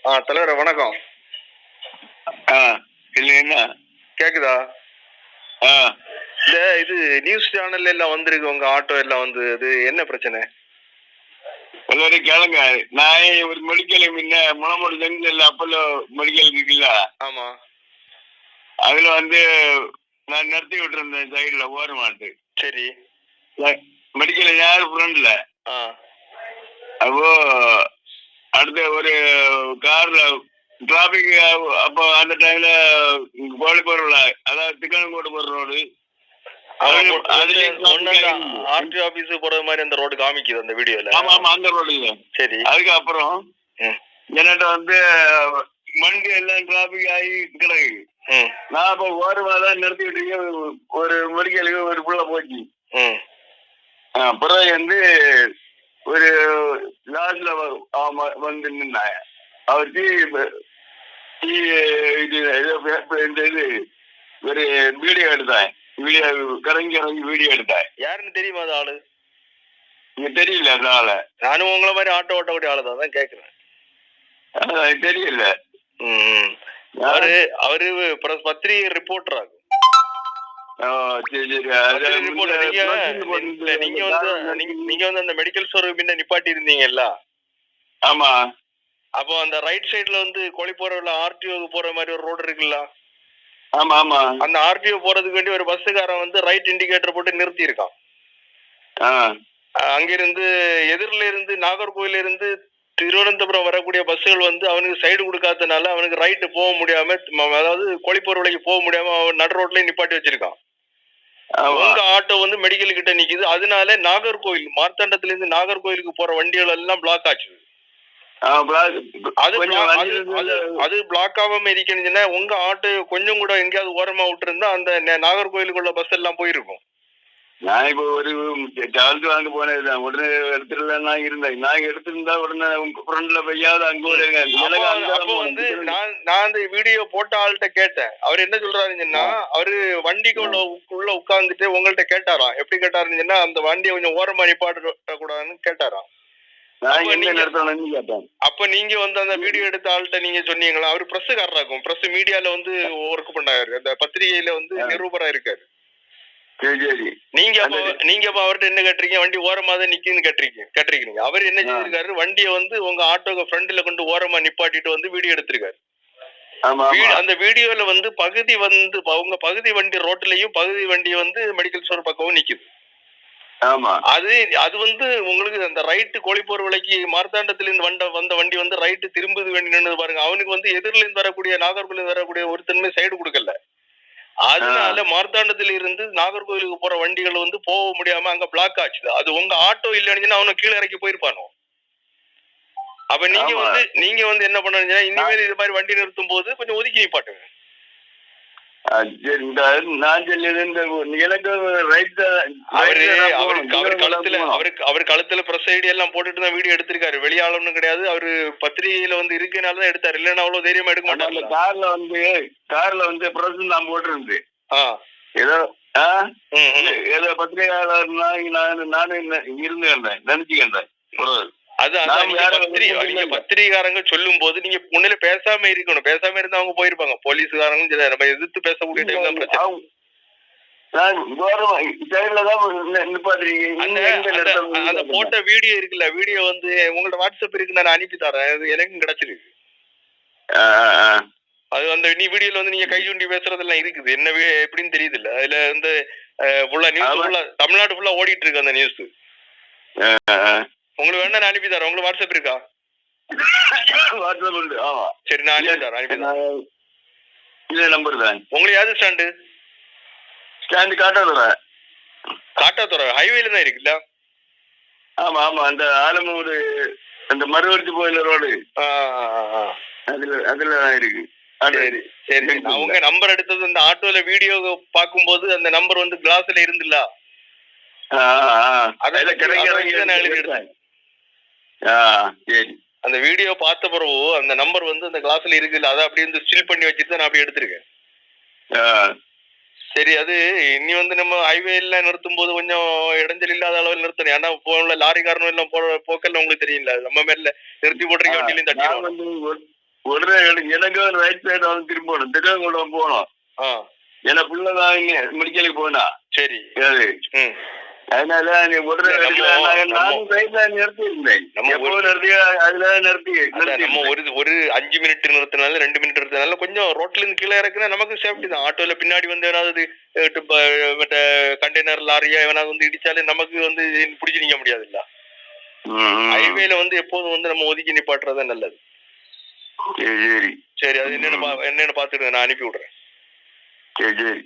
தலைவரே வணக்கம். இல்ல என்ன கேக்குதா? ஆ இது நியூஸ் சேனல்ல எல்லாம் வந்திருக்கு, உங்க ஆட்டோ எல்லாம் வந்து அது என்ன பிரச்சனை? எல்லாரும் கேளுங்க. நான் ஒரு மெடிக்கல் முன்ன முளமூடு ஜங்ஷன்ல அப்போலோ மெடிக்கல் இருக்குல்ல, ஆமா, அதுல வந்து நான் நிறுத்தி விட்டுருந்தேன் சைடுல ஓரமாட்டு. சரி, மெடிக்கல் யாரு ஃப்ரெண்ட்ல. அப்போ அடுத்த ஒரு கார்ல டிராபிக், அப்போ அந்த டைம்ல கோழிப்பூர்ல, அதாவது திக்கனங்கோடு போற ரோடு, ஆர்டி ஆபீஸ் போறது மாதிரி அந்த ரோடு காமிக்குது அந்த வீடியோல. ஆமா ஆமா, அந்த ரோடு. சரி, அதுக்கப்புறம் என்கிட்ட வந்து வண்டி எல்லாம் டிராபிக் ஆகி கிடக்கு. நான் அப்ப ஓரமாதான் நிறுத்தி விட்டு ஒரு மெடிக்கலுக்கு ஒரு புள்ள போச்சு. பிறகு வந்து ஒரு லாஸ்ட்ல வந்து நின்னாங்க. அவருக்கு இது ஒரு வீடியோ எடுத்தேன். வீடியோ கரங்கி வீடியோ எடுத்தேன். யாருன்னு தெரியுமா அது ஆளு? இங்க தெரியல அந்த ஆளை. நானும் உங்களை மாதிரி ஆட்டோ ஓட்டக்கூடிய ஆளு தான் கேட்கிறேன். தெரியல. அவரு பத்திரிகை ரிப்போர்ட்டர் ஆகும். நீங்க வந்து அந்த மெடிக்கல் ஸ்டோர் பின்ன நிப்பாட்டி இருந்தீங்கல்ல? ஆமா. அப்போ அந்த ரைட் சைடுல வந்து கோழிப்போர்ல ஆர்டிஓ போற மாதிரி ஒரு ரோடு இருக்குல்ல? ஆமா ஆமா. அந்த ஆர்டிஓ போறதுக்கு வேண்டி ஒரு பஸ்ஸுக்காரன் வந்து ரைட் இண்டிகேட்டர் போட்டு நிறுத்தி இருக்கான். அங்கிருந்து எதிரில இருந்து நாகர்கோயில இருந்து திருவனந்தபுரம் வரக்கூடிய பஸ்ஸுகள் வந்து அவனுக்கு சைடு கொடுக்காதனால அவனுக்கு ரைட்டு போக முடியாம, அதாவது கோழிப்போர் விலைக்கு போக முடியாம அவன் நடு ரோட்லயே நிப்பாட்டி வச்சிருக்கான். உங்க ஆட்டோ வந்து மெடிக்கல் கிட்ட நிக்குது. அதனால நாகர்கோயில் மார்த்தாண்டத்துல இருந்து நாகர்கோயிலுக்கு போற வண்டிகள் எல்லாம் பிளாக் ஆச்சு. அது பிளாக் ஆகாம இருக்கணும்னா உங்க ஆட்டோ கொஞ்சம் கூட எங்கேயாவது ஓரமா விட்டு இருந்தா அந்த நாகர்கோயிலுக்குள்ள பஸ் எல்லாம் போயிருக்கும். நான் இப்போ ஒரு டால்ஸ் வாங்க போனேன். உடனே எடுத்துட்டு நான் இருந்தேன். நான் எடுத்திருந்தா உடனே ஃப்ரெண்ட்ல போயாவது அங்க வந்து நான் அந்த வீடியோ போட்ட ஆள்கிட்ட கேட்டேன். அவர் என்ன சொல்றாருன்னா, அவரு வண்டிக்குள்ள உட்கார்ந்துட்டு உங்கள்ட்ட கேட்டாராம். எப்படி கேட்டாருன்னா, அந்த வண்டியை கொஞ்சம் ஓரமா நிப்பாட்ட கூடாதுன்னு கேட்டாராம். அப்ப நீங்க வந்து அந்த வீடியோ எடுத்த ஆள்கிட்ட நீங்க சொன்னீங்களா? அவரு பிரஸ்காரராக்கும். பிரஸ் மீடியால வந்து ஒர்க் பண்ணாரு. அந்த பத்திரிகையில வந்து நிருபரா இருக்காரு. நீங்க அவர்கிட்ட என்ன கேட்டீங்க? வண்டி ஓரமா தான் நிக்குன்னு கேட்டிருக்கீங்க. அவர் என்ன செஞ்சிருக்காரு? வண்டியை வந்து உங்க ஆட்டோக்கு ஃப்ரண்ட்ல கொண்டு ஓரமா நிப்பாட்டிட்டு வந்து வீடியோ எடுத்திருக்காரு. அந்த வீடியோல வந்து பகுதி வந்து அவங்க பகுதி வண்டி ரோட்லயும் பகுதி வண்டி வந்து மெடிக்கல் ஸ்டோர் பக்கமும் நிக்குது. அது வந்து உங்களுக்கு அந்த ரைட்டு கோழிப்போர் விலைக்கு மார்த்தாண்டத்துல இருந்து வந்த வண்டி வந்து ரைட்டு திரும்புது வேண்டியது பாருங்க. அவனுக்கு வந்து எதிரில இருந்து வரக்கூடிய நாகர்கோவில் வரக்கூடிய ஒருத்தன்மை சைடு கொடுக்கல. அதனால மார்த்தாண்டத்துல இருந்து நாகர்கோவிலுக்கு போற வண்டிகள் வந்து போக முடியாம அங்க பிளாக் ஆச்சு. அது உங்க ஆட்டோ இல்லைன்னு அவனை கீழே இறக்கி போயிருப்பானோ. அப்ப நீங்க வந்து என்ன பண்ணுறீங்கன்னா, இனிமேல் இது மாதிரி வண்டி நிறுத்தும் போது கொஞ்சம் ஒதுக்கி நிப்பாட்டுங்க. அவர் கழுத்துல பிரஸ் ஐடி எல்லாம் போட்டுட்டு தான் வீடியோ எடுத்திருக்காரு. வெளியாளன்னு கிடையாது. அவரு பத்திரிகையில வந்து இருக்கனாலதான் எடுத்தாரு. இல்லன்னா அவ்வளவு தைரியமா எடுக்க மாட்டாங்க. கார்ல வந்து பிரஸ் நான் போட்டிருந்து ஏதோ ஏதோ பத்திரிகையாளர் நானும் இருந்தேன் நினைச்சுக்கின்றேன். பத்திரிகாரங்க சொல்லும் போது நீங்க முன்னில பேசாம இருக்கணும். பேசாம இருந்தா அவங்க போயிருப்பாங்க. போலீஸ்காரங்க நம்ம எதிர்த்து பேசக்கூடிய டைம் தான் பிரச்சனை. அந்த போட்ட வீடியோ இருக்குல்ல, வீடியோ வந்து உங்களோட வாட்ஸ்அப் இருக்கு, நான் அனுப்பி தரேன். எனக்கும் கிடைச்சிருக்கு. அது அந்த வீடியோல வந்து நீங்க கை சுண்டி பேசுறதெல்லாம் இருக்குது. என்ன எப்படின்னு தெரியுது இல்ல. அதுல வந்து நியூஸ் தமிழ்நாடு ஃபுல்லா ஓடிட்டு இருக்கு அந்த நியூஸ். உங்களுக்கு வேணா நான் அனுப்பி தரேன். உங்களுக்கு வாட்ஸ்அப் இருக்கா? சரி, நான் அனுப்பி தரேன். இதே நம்பர் தான். உங்களுக்கு யாரு ஸ்டாண்டு? ஸ்டாண்டு காட்டாத்துறை ஹைவேல தான் இருக்குல்ல? ஆமா ஆமா, அந்த ஆலமூர் அந்த மறுவர்த்தி கோயில் ரோடு அதுலதான் இருக்கு. சரி சரி, நான் உங்க நம்பர் எடுத்தது அந்த ஆட்டோல வீடியோ பார்க்கும்போது அந்த நம்பர் வந்து கிளாஸ்ல இருந்துல்ல, அந்த வீடியோ பார்த்த பிறகு அந்த நம்பர் வந்து அந்த கிளாஸ்ல இருக்குல்ல, அதை அப்படியே வந்து ஸ்டில் பண்ணி வச்சுட்டு நான் அப்படியே எடுத்திருக்கேன். சரி, அது இனி வந்து நம்ம ஹைவேல நிறுத்தும் போது கொஞ்சம் இடைஞ்சல் இல்லாத அளவில் நிறுத்தணும். ஏன்னா போன லாரி காரணம் எல்லாம் போக்கெல்லாம் உங்களுக்கு தெரியல, நம்ம மேல நிறுத்தி போட்டிருக்க வண்டியிலையும் தட்டி. உடனே எனக்கு ஒரு ரைட் சைடு வந்து திரும்பணும் திருவங்குளம் போகணும். ஏன்னா பிள்ளைதான் இங்க மெடிக்கலுக்கு போனா. சரி. அதனால நீ உடனே நானும் சைட்ல நிறுத்திருந்தேன். அதுல நிறுத்தி நம்ம ஒரு 5 மினிட் நிறுத்தினால 2 மினிட் நிறுத்தினால கொஞ்சம் ரோட்ல இருந்து கீழே இறக்குனா நமக்கு சேஃப்டி தான். ஆட்டோல பின்னாடி வந்து ஏதாவது கண்டெய்னர் லாரியா எவனாவது வந்து இடிச்சாலே நமக்கு வந்து பிடிச்சி நிக்க முடியாதுல்ல. ஹைவேல வந்து எப்போதும் வந்து நம்ம ஒதுக்கி நிப்பாட்டுறதா நல்லது. சரி, அது என்னன்னு பாத்துட்டு நான் அனுப்பி விடுறேன். சரி.